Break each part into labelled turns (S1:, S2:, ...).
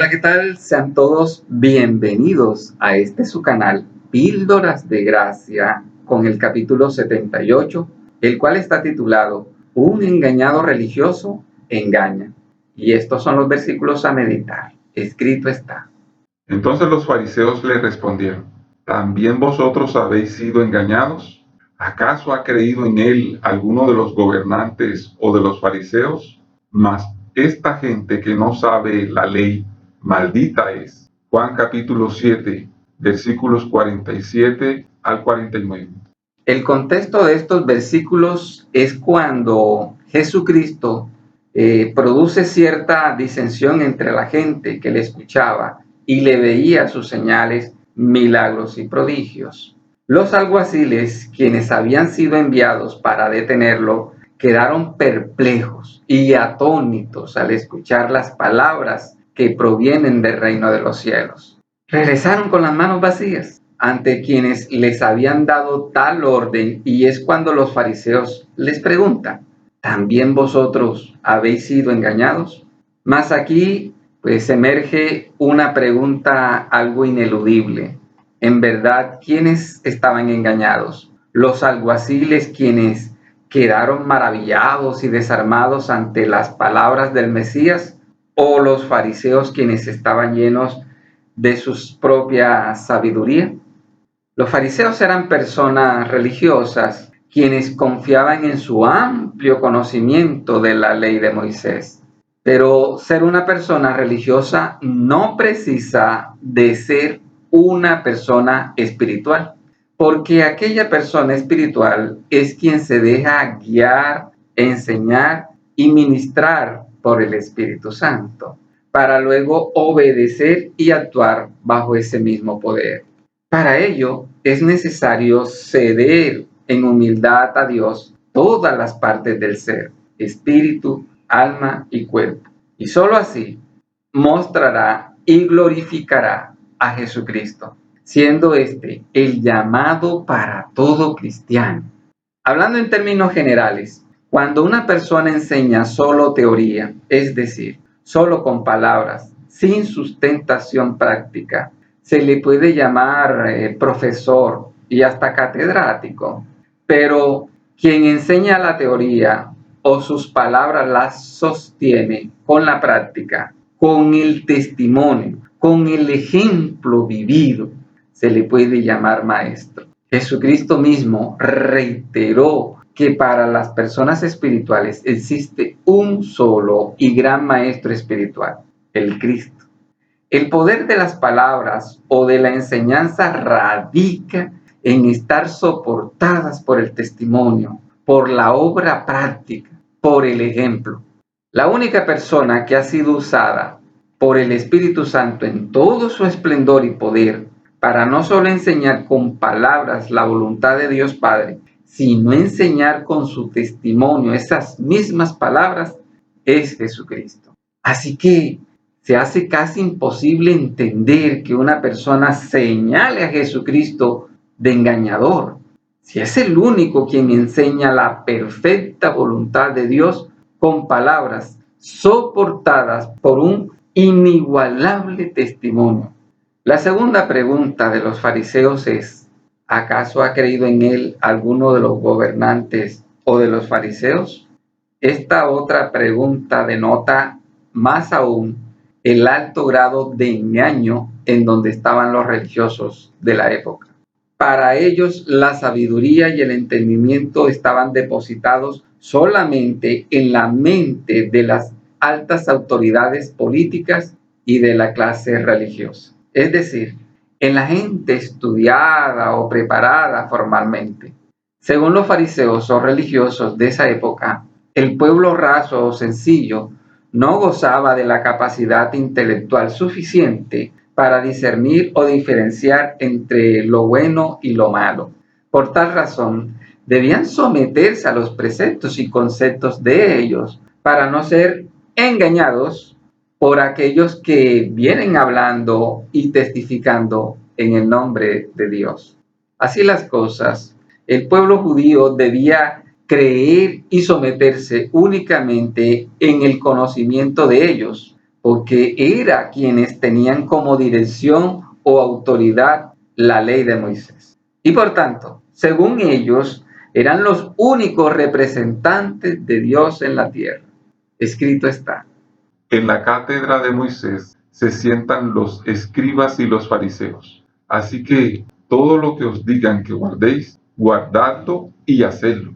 S1: Hola, ¿qué tal? Sean todos bienvenidos a su canal, Píldoras de Gracia, con el capítulo 78, el cual está titulado Un engañado religioso engaña. Y estos son los versículos a meditar. Escrito está.
S2: Entonces los fariseos le respondieron: ¿También vosotros habéis sido engañados? ¿Acaso ha creído en él alguno de los gobernantes o de los fariseos? Mas esta gente que no sabe la ley, maldita es. Juan capítulo 7, versículos 47 al 49.
S1: El contexto de estos versículos es cuando Jesucristo produce cierta disensión entre la gente que le escuchaba y le veía sus señales, milagros y prodigios. Los alguaciles, quienes habían sido enviados para detenerlo, quedaron perplejos y atónitos al escuchar las palabras que provienen del reino de los cielos. Regresaron con las manos vacías ante quienes les habían dado tal orden, y es cuando los fariseos les preguntan: ¿también vosotros habéis sido engañados? Mas aquí pues emerge una pregunta algo ineludible. En verdad, ¿quiénes estaban engañados? ¿Los alguaciles, quienes quedaron maravillados y desarmados ante las palabras del Mesías, o los fariseos, quienes estaban llenos de su propia sabiduría? Los fariseos eran personas religiosas quienes confiaban en su amplio conocimiento de la ley de Moisés. Pero ser una persona religiosa no precisa de ser una persona espiritual, porque aquella persona espiritual es quien se deja guiar, enseñar y ministrar por el Espíritu Santo, para luego obedecer y actuar bajo ese mismo poder. Para ello es necesario ceder en humildad a Dios todas las partes del ser, espíritu, alma y cuerpo. Y sólo así mostrará y glorificará a Jesucristo, siendo este el llamado para todo cristiano. Hablando en términos generales, cuando una persona enseña solo teoría, es decir, solo con palabras, sin sustentación práctica, se le puede llamar profesor y hasta catedrático. Pero quien enseña la teoría o sus palabras las sostiene con la práctica, con el testimonio, con el ejemplo vivido, se le puede llamar maestro. Jesucristo mismo reiteró que para las personas espirituales existe un solo y gran maestro espiritual, el Cristo. El poder de las palabras o de la enseñanza radica en estar soportadas por el testimonio, por la obra práctica, por el ejemplo. La única persona que ha sido usada por el Espíritu Santo en todo su esplendor y poder para no solo enseñar con palabras la voluntad de Dios Padre, sino enseñar con su testimonio esas mismas palabras, es Jesucristo. Así que se hace casi imposible entender que una persona señale a Jesucristo de engañador, si es el único quien enseña la perfecta voluntad de Dios con palabras soportadas por un inigualable testimonio. La segunda pregunta de los fariseos es: ¿acaso ha creído en él alguno de los gobernantes o de los fariseos? Esta otra pregunta denota más aún el alto grado de engaño en donde estaban los religiosos de la época. Para ellos, la sabiduría y el entendimiento estaban depositados solamente en la mente de las altas autoridades políticas y de la clase religiosa. Es decir, en la gente estudiada o preparada formalmente. Según los fariseos o religiosos de esa época, el pueblo raso o sencillo no gozaba de la capacidad intelectual suficiente para discernir o diferenciar entre lo bueno y lo malo. Por tal razón, debían someterse a los preceptos y conceptos de ellos para no ser engañados por aquellos que vienen hablando y testificando en el nombre de Dios. Así las cosas, el pueblo judío debía creer y someterse únicamente en el conocimiento de ellos, porque era quienes tenían como dirección o autoridad la ley de Moisés. Y por tanto, según ellos, eran los únicos representantes de Dios en la tierra. Escrito está.
S2: En la cátedra de Moisés se sientan los escribas y los fariseos. Así que todo lo que os digan que guardéis, guardadlo y hacedlo.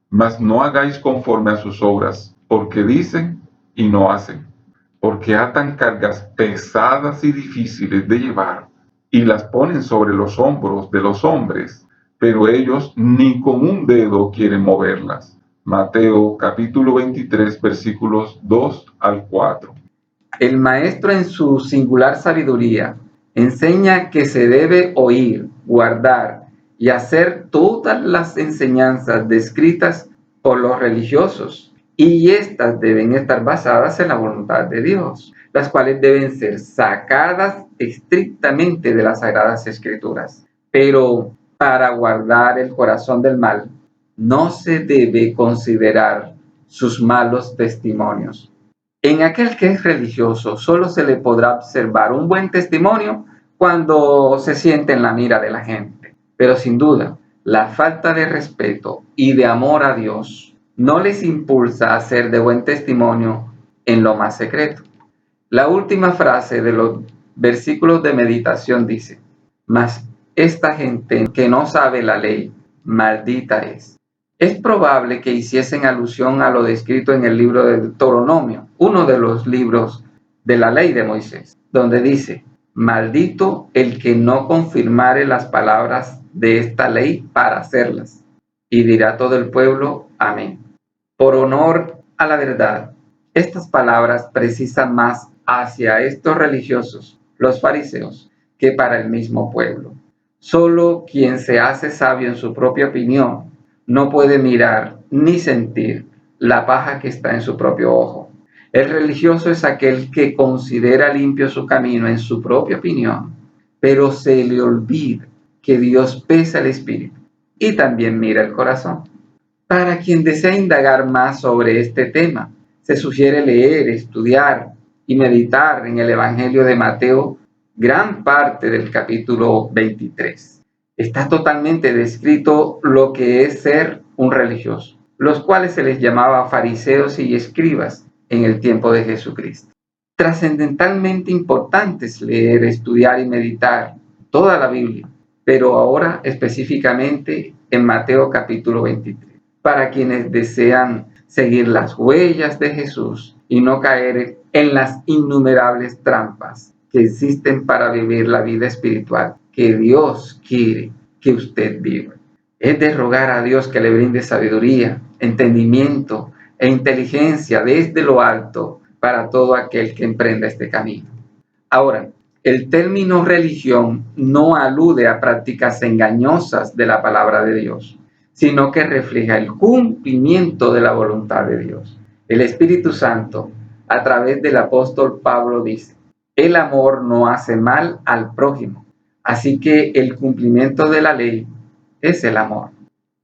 S2: Mas no hagáis conforme a sus obras, porque dicen y no hacen. Porque atan cargas pesadas y difíciles de llevar y las ponen sobre los hombros de los hombres, pero ellos ni con un dedo quieren moverlas. Mateo capítulo 23 versículos 2 al 4.
S1: El maestro en su singular sabiduría enseña que se debe oír, guardar y hacer todas las enseñanzas descritas por los religiosos, y estas deben estar basadas en la voluntad de Dios, las cuales deben ser sacadas estrictamente de las Sagradas Escrituras. Pero para guardar el corazón del mal, no se debe considerar sus malos testimonios. En aquel que es religioso solo se le podrá observar un buen testimonio cuando se siente en la mira de la gente. Pero sin duda, la falta de respeto y de amor a Dios no les impulsa a ser de buen testimonio en lo más secreto. La última frase de los versículos de meditación dice: mas esta gente que no sabe la ley, maldita es. Es probable que hiciesen alusión a lo descrito en el libro de Deuteronomio, uno de los libros de la ley de Moisés, donde dice: maldito el que no confirmare las palabras de esta ley para hacerlas. Y dirá todo el pueblo: amén. Por honor a la verdad, estas palabras precisan más hacia estos religiosos, los fariseos, que para el mismo pueblo. Solo quien se hace sabio en su propia opinión no puede mirar ni sentir la paja que está en su propio ojo. El religioso es aquel que considera limpio su camino en su propia opinión, pero se le olvida que Dios pesa el espíritu y también mira el corazón. Para quien desea indagar más sobre este tema, se sugiere leer, estudiar y meditar en el Evangelio de Mateo gran parte del capítulo 23. Está totalmente descrito lo que es ser un religioso, los cuales se les llamaba fariseos y escribas en el tiempo de Jesucristo. Trascendentalmente importante es leer, estudiar y meditar toda la Biblia, pero ahora específicamente en Mateo capítulo 23, para quienes desean seguir las huellas de Jesús y no caer en las innumerables trampas que existen para vivir la vida espiritual que Dios quiere que usted viva. Es de rogar a Dios que le brinde sabiduría, entendimiento e inteligencia desde lo alto para todo aquel que emprenda este camino. Ahora, el término religión no alude a prácticas engañosas de la palabra de Dios, sino que refleja el cumplimiento de la voluntad de Dios. El Espíritu Santo, a través del apóstol Pablo, dice: el amor no hace mal al prójimo. Así que el cumplimiento de la ley es el amor.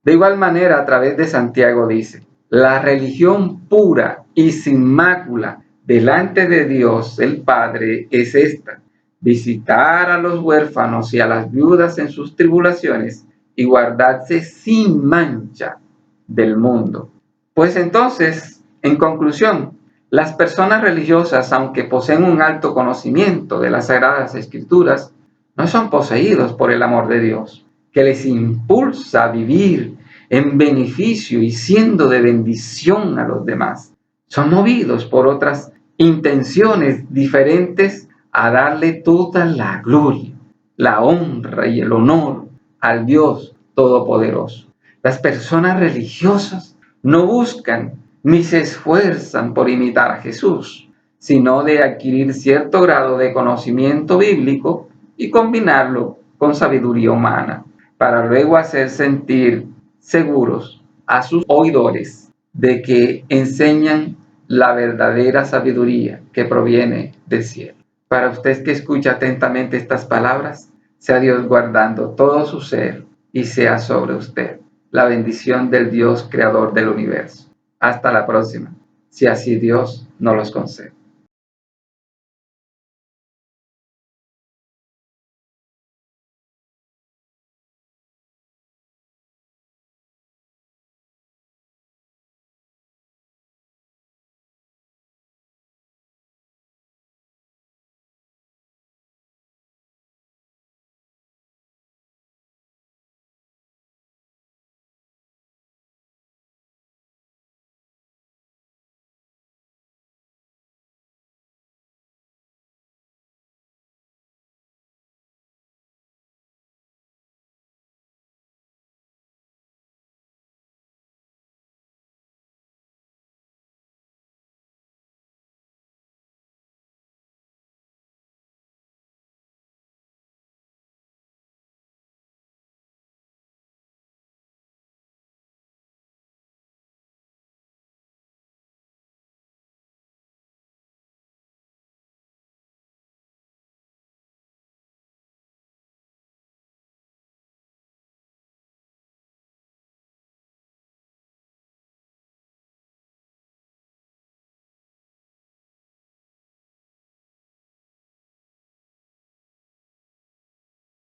S1: De igual manera, a través de Santiago dice: la religión pura y sin mácula delante de Dios el Padre es esta: visitar a los huérfanos y a las viudas en sus tribulaciones y guardarse sin mancha del mundo. Pues entonces, en conclusión, las personas religiosas, aunque poseen un alto conocimiento de las Sagradas Escrituras, no son poseídos por el amor de Dios, que les impulsa a vivir en beneficio y siendo de bendición a los demás. Son movidos por otras intenciones diferentes a darle toda la gloria, la honra y el honor al Dios Todopoderoso. Las personas religiosas no buscan ni se esfuerzan por imitar a Jesús, sino de adquirir cierto grado de conocimiento bíblico y combinarlo con sabiduría humana, para luego hacer sentir seguros a sus oidores de que enseñan la verdadera sabiduría que proviene del cielo. Para usted que escucha atentamente estas palabras, sea Dios guardando todo su ser y sea sobre usted la bendición del Dios creador del universo. Hasta la próxima, si así Dios nos los concede.